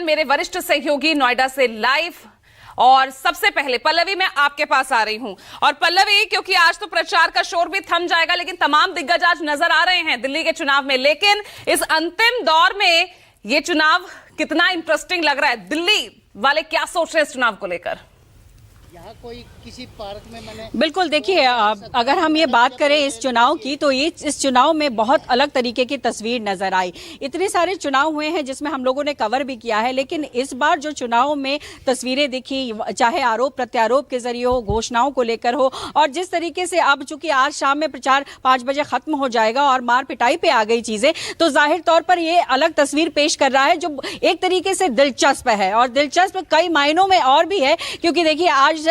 मेरे वरिष्ठ सहयोगी नोएडा से लाइव। और सबसे पहले पल्लवी, मैं आपके पास आ रही हूं। और पल्लवी, क्योंकि आज तो प्रचार का शोर भी थम जाएगा, लेकिन तमाम दिग्गज आज नजर आ रहे हैं दिल्ली के चुनाव में। लेकिन इस अंतिम दौर में यह चुनाव कितना इंटरेस्टिंग लग रहा है? दिल्ली वाले क्या सोच रहे हैं इस चुनाव को लेकर? यहाँ कोई किसी पार्क में मैंने बिल्कुल, देखिए अगर हम ये बात करें इस चुनाव की, तो ये इस चुनाव में बहुत अलग तरीके की तस्वीर नजर आई। इतने सारे चुनाव हुए हैं जिसमें हम लोगों ने कवर भी किया है, लेकिन इस बार जो चुनाव में तस्वीरें दिखी, चाहे आरोप प्रत्यारोप के जरिए हो, घोषणाओं को लेकर हो, और जिस तरीके से अब चूंकि आज शाम में प्रचार 5 बजे खत्म हो जाएगा और मार पिटाई पे आ गई चीजें, तो जाहिर तौर पर ये अलग तस्वीर पेश कर रहा है जो एक तरीके से दिलचस्प है। और दिलचस्प कई मायनों में और भी है, क्योंकि देखिए आज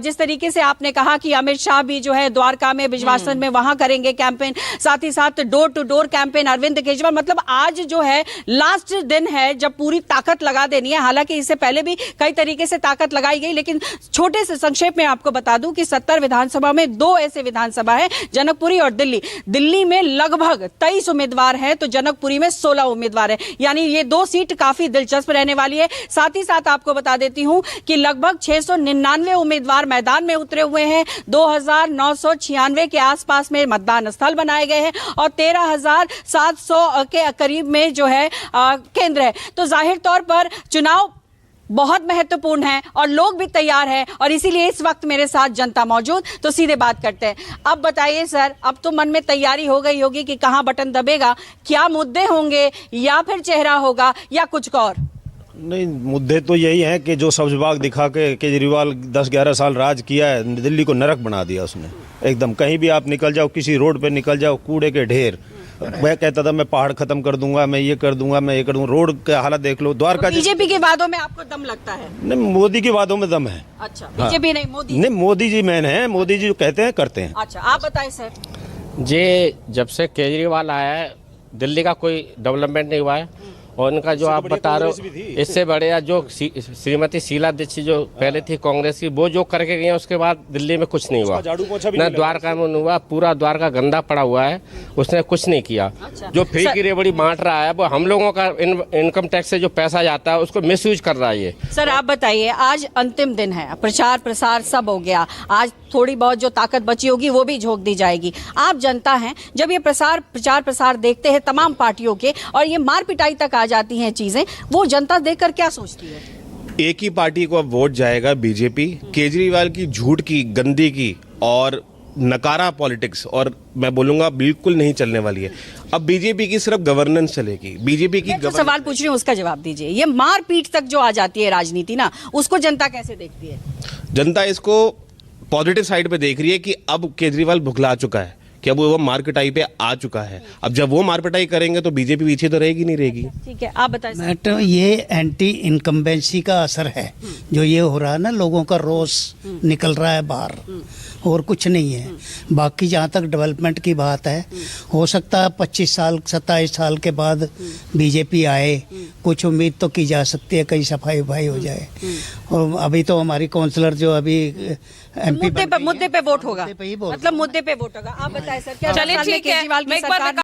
जिस तरीके से आपने कहा कि अमित शाह भी जो है द्वारका में, बिजवासन में वहां करेंगे कैंपेन, साथ ही साथ door to door campaign Arvind Kejriwal, मतलब आज जो है लास्ट दिन है जब पूरी ताकत लगा देनी है। हालांकि इससे पहले भी कई तरीके से ताकत लगाई गई, लेकिन छोटे से संक्षेप में आपको बता दूं कि 70 विधानसभा में 2 ऐसे विधानसभा है, जनकपुरी और दिल्ली। दिल्ली में लगभग 23 उम्मीदवार हैं, तो जनकपुरी में 16 उम्मीदवार है, यानी ये 2 सीट काफी दिलचस्प रहने वाली है। साथ ही साथ आपको बता देती हूं कि लगभग 699 उम्मीदवार मैदान में उतरे हुए हैं। 2996 के आसपास में मतदान स्थल बनाए गए हैं और 13,700 के करीब में जो है केंद्र है। तो जाहिर तौर पर चुनाव बहुत महत्वपूर्ण है और लोग भी तैयार हैं, और इसीलिए इस वक्त मेरे साथ जनता मौजूद। तो सीधे बात करते हैं। अब बताइए सर, अब तो मन में तैयारी हो गई होगी कि कहां बटन दबेगा, क्या मुद्दे होंगे, या फिर चेहरा होगा, या कुछ और? नहीं, मुद्दे तो यही हैं कि जो सब्ज बाग दिखा के केजरीवाल 10-11 साल राज किया है, दिल्ली को नरक बना दिया उसने एकदम। कहीं भी आप निकल जाओ, किसी रोड पे निकल जाओ, कूड़े के ढेर। मैं कहता था मैं पहाड़ खत्म कर दूंगा, मैं ये कर दूंगा, मैं ये कर दूंगा। रोड का हालत देख लो, द्वारका। बीजेपी के वादों में आपको दम लगता है? नहीं, मोदी के वादों में दम है। अच्छा, बीजेपी नहीं, मोदी? नहीं, मोदी जी मैन है, मोदी जी जो कहते हैं करते हैं। अच्छा, आप बताएं सर। जी, जब से केजरीवाल आया है दिल्ली का कोई डेवलपमेंट नहीं हुआ है, और उनका जो आप बता रहे हो, इससे बढ़िया जो श्रीमती शीला दीक्षित जो पहले थी कांग्रेस की, वो जो करके गई है, उसके बाद दिल्ली में कुछ नहीं हुआ। न द्वारका में हुआ, पूरा द्वारका गंदा पड़ा हुआ है, उसने कुछ नहीं किया। अच्छा। जो फ्री की रेवड़ी बांट रहा है, वो हम लोगों का इनकम टैक्स से जो पैसा जाता है उसको मिसयूज कर रहा है ये। सर आप बताइए, आज अंतिम दिन है, प्रचार प्रसार सब हो गया, आज थोड़ी बहुत जो ताकत बची होगी वो भी झोंक दी जाएगी। आप जनता हैं, जब ये प्रचार प्रसार देखते हैं तमाम पार्टियों के, और ये मार पिटाई तक आ जाती हैं चीजें, वो जनता देखकर क्या सोचती है? एक ही पार्टी को अब वोट जाएगा, बीजेपी। केजरीवाल की झूठ की, गंदी की और नकारा पॉलिटिक्स, और मैं बोलूंगा बिल्कुल नहीं चलने वाली है। अब बीजेपी की सिर्फ गवर्नेंस चलेगी। बीजेपी की सवाल पूछ रही हूँ, उसका जवाब दीजिए। ये मारपीट तक जो आ जाती है राजनीति ना, उसको जनता कैसे देखती है? जनता इसको पॉजिटिव साइड पे देख रही है कि अब केजरीवाल भुखला चुका है, कि अब वो मारपिटाई पे आ चुका है। अब जब वो मारपिटाई करेंगे तो बीजेपी पीछे तो रहेगी नहीं रहेगी। ठीक है, आप बताइए। मैटर ये एंटी इनकम्बेंसी का असर है जो ये हो रहा है ना, लोगों का रोष निकल रहा है बाहर, और कुछ नहीं है। बाकी जहाँ तक डेवलपमेंट की बात है, हो सकता है 25 साल 27 साल के बाद बीजेपी आए, कुछ उम्मीद तो की जा सकती है, कहीं सफाई उफाई हो जाए। और अभी तो हमारी काउंसलर जो अभी एमपी मुद्दे पे वोट होगा, मुद्दे पे ही बोल मतलब मुद्दे पे वोट होगा। आप बताएं सर, क्या चलिए ठीक है, केजरीवाल की मैं एक बार सरकार